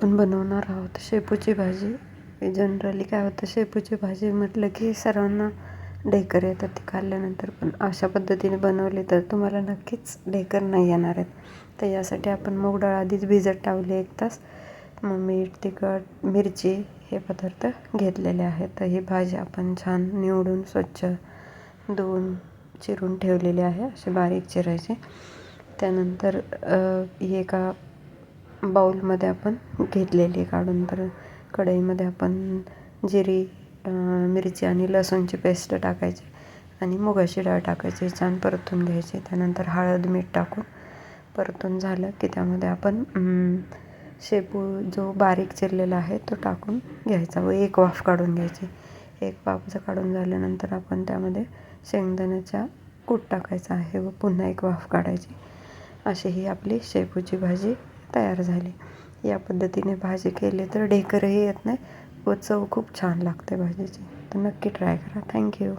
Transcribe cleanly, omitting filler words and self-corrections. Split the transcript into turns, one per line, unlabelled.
आपण बनवणार आहोत शेपूची भाजी. जनरली काय होतं, शेपूची भाजी म्हटलं की सर्वांना ढेकर येतात ती खाल्ल्यानंतर, पण अशा पद्धतीने बनवली तर तुम्हाला नक्कीच ढेकर नाही येणार आहेत. तर यासाठी आपण मूग डाळ आधीच भिजत ठेवली 1 तास. मग मीठ, तिखट, मिरची हे पदार्थ घेतलेले आहेत. तर ही भाजी आपण छान निवडून स्वच्छ धुवून चिरून ठेवलेली आहे, असे बारीक चिरायचे. त्यानंतर एका बाऊलमध्ये आपण घेतलेली काढून, तर कढईमध्ये आपण जिरी, मिरची आणि लसूणची पेस्ट टाकायची आणि मुगाची डाळ टाकायची, छान परतून घ्यायची. त्यानंतर हळद, मीठ टाकून परतून झालं की त्यामध्ये आपण शेपू जो बारीक चिरलेला आहे तो टाकून घ्यायचा व 1 वाफ काढून घ्यायची. 1 वाफ काढून झाल्यानंतर आपण त्यामध्ये शेंगदाण्याचा कूट टाकायचा आहे व पुन्हा 1 वाफ काढायची. अशी ही आपली शेपूची भाजी तयार झाली. या पद्धतीने भाजी केली तर ढेकरही येत नाही व चव खूप छान लागते भाजीची. तर नक्की ट्राय करा. थँक्यू.